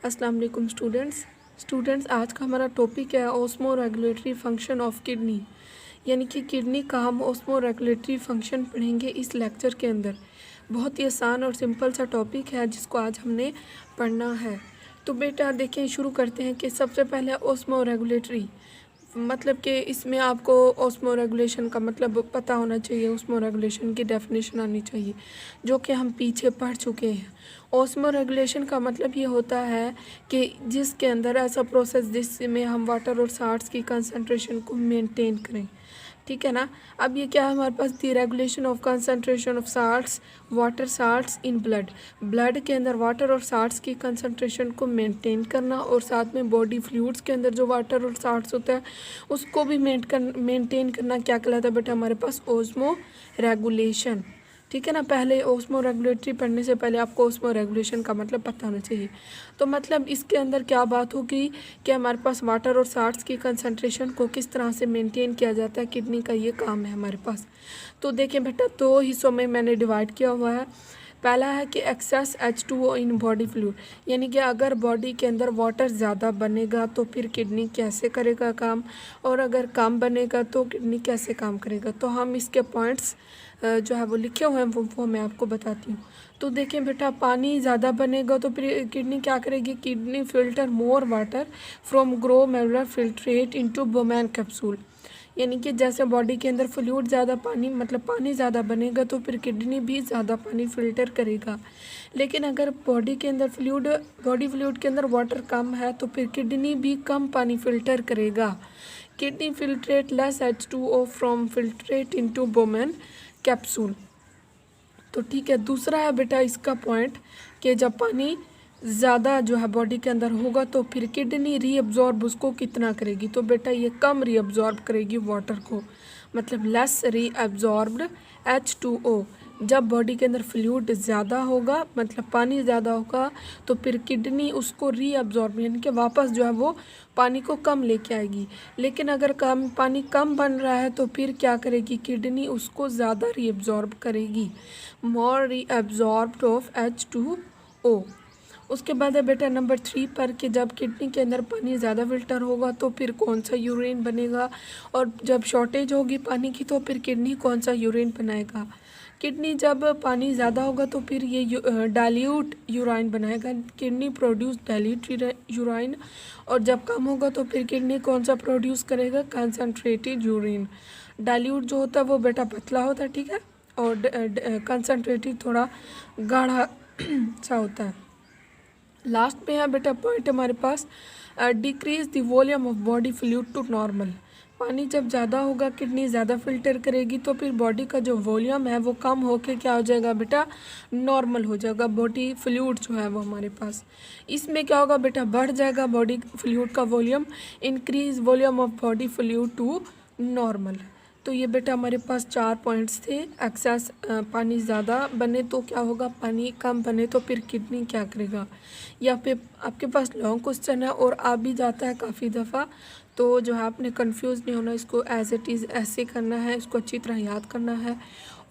अस्सलाम वालेकुम स्टूडेंट्स आज का हमारा टॉपिक है osmo regulatory function of kidney. यानी कि किडनी का हम ऑस्मो रेगुलेटरी फंक्शन पढ़ेंगे इस लेक्चर के अंदर। बहुत ही आसान और सिंपल सा टॉपिक है जिसको आज हमने पढ़ना है। तो बेटा देखें, शुरू करते हैं कि सबसे पहले ऑस्मो रेगुलेटरी मतलब कि इसमें आपको ऑस्मो रेगुलेशन का मतलब पता होना चाहिए। ऑस्मो रेगुलेशन की डेफिनेशन आनी चाहिए जो कि हम पीछे पढ़ चुके हैं। ऑस्मो रेगुलेशन का मतलब ये होता है कि जिसके अंदर ऐसा प्रोसेस जिसमें हम वाटर और साल्ट्स की कंसंट्रेशन को मेंटेन करें, ठीक है ना। अब ये क्या है हमारे पास, the regulation of concentration of salts water salts in blood के अंदर वाटर और साल्ट्स की कंसंट्रेशन को मेंटेन करना, और साथ में बॉडी फ्लूइड्स के अंदर जो वाटर और साल्ट्स होता है उसको भी मेंटेन करना क्या कहलाता है बेटा, हमारे पास ऑस्मो रेगुलेशन, ठीक है ना। पहले ऑस्मो रेगुलेटरी पढ़ने से पहले आपको ऑस्मो रेगुलेशन का मतलब पता होना चाहिए। तो मतलब इसके अंदर क्या बात होगी कि हमारे पास वाटर और साल्ट्स की कंसंट्रेशन को किस तरह से मेंटेन किया जाता है, किडनी का ये काम है हमारे पास। तो देखें बेटा, दो हिस्सों में मैंने डिवाइड किया हुआ है। पहला है कि access H2O in body fluid, यानी कि अगर बॉडी के अंदर वाटर ज़्यादा बनेगा तो फिर किडनी कैसे करेगा काम, और अगर कम बनेगा तो किडनी कैसे काम करेगा। तो हम इसके पॉइंट्स जो है वो लिखे हुए हैं वो मैं आपको बताती हूँ। तो देखें बेटा, पानी ज़्यादा बनेगा तो फिर किडनी क्या करेगी, kidney filter more water from glomerular filtrate into Bowman capsule. यानी कि जैसे बॉडी के अंदर फ्लूइड ज़्यादा पानी मतलब पानी ज़्यादा बनेगा तो फिर किडनी भी ज़्यादा पानी फिल्टर करेगा। लेकिन अगर बॉडी फ्लूइड के अंदर वाटर कम है तो फिर किडनी भी कम पानी फिल्टर करेगा। Kidney filtrate less H2O from filtrate into Bowman capsule. तो ठीक है, दूसरा है बेटा इसका पॉइंट कि जब पानी ज़्यादा जो है बॉडी के अंदर होगा तो फिर किडनी रीअब्जॉर्ब उसको कितना करेगी। तो बेटा ये कम रीअब्जॉर्ब करेगी वाटर को, मतलब लेस रीअब्जॉर्ब्ड H2O। जब बॉडी के अंदर फ्लूइड ज़्यादा होगा मतलब पानी ज़्यादा होगा तो फिर किडनी उसको रीअब्जॉर्ब यानी कि वापस जो है वो पानी को कम लेके आएगी। लेकिन अगर पानी कम बन रहा है तो फिर क्या करेगी, किडनी उसको ज़्यादा रीअब्जॉर्ब करेगी, मोर रीअब्जॉर्ब्ड ऑफ H2O। उसके बाद है बेटा नंबर 3 पर कि जब किडनी के अंदर पानी ज़्यादा फिल्टर होगा तो फिर कौन सा यूरिन बनेगा, और जब शॉर्टेज होगी पानी की तो फिर किडनी कौन सा यूरिन बनाएगा। किडनी जब पानी ज़्यादा होगा तो फिर ये डाइल्यूट यूराइन बनाएगा, किडनी प्रोड्यूस डाइल्यूट यूराइन, और जब कम होगा तो फिर किडनी कौन सा प्रोड्यूस करेगा, कंसनट्रेटेड यूरिन। डाइल्यूट जो होता है वो बेटा पतला होता है, ठीक है, और कंसनट्रेटेड थोड़ा गाढ़ा सा होता है। लास्ट में है बेटा पॉइंट हमारे पास decrease the volume of body fluid to normal. पानी जब ज़्यादा होगा किडनी ज़्यादा फिल्टर करेगी तो फिर बॉडी का जो वॉल्यूम है वो कम होके क्या हो जाएगा बेटा, नॉर्मल हो जाएगा। बॉडी फ्लूइड जो है वो हमारे पास इसमें क्या होगा बेटा, बढ़ जाएगा बॉडी फ्लूइड का volume, increase volume of body fluid to normal. तो ये बेटा हमारे पास 4 पॉइंट्स थे। एक्सेस पानी ज़्यादा बने तो क्या होगा, पानी कम बने तो फिर किडनी क्या करेगा। या फिर आपके पास लॉन्ग क्वेश्चन है और आ भी जाता है काफ़ी दफ़ा, तो जो है आपने कंफ्यूज नहीं होना, इसको एज इट इज़ ऐसे करना है, इसको अच्छी तरह याद करना है।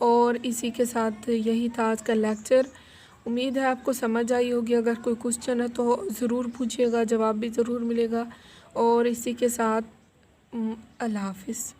और इसी के साथ यही था आज का लेक्चर। उम्मीद है आपको समझ आई होगी। अगर कोई क्वेश्चन है तो ज़रूर पूछिएगा, जवाब भी ज़रूर मिलेगा। और इसी के साथ अल्लाह हाफिज़।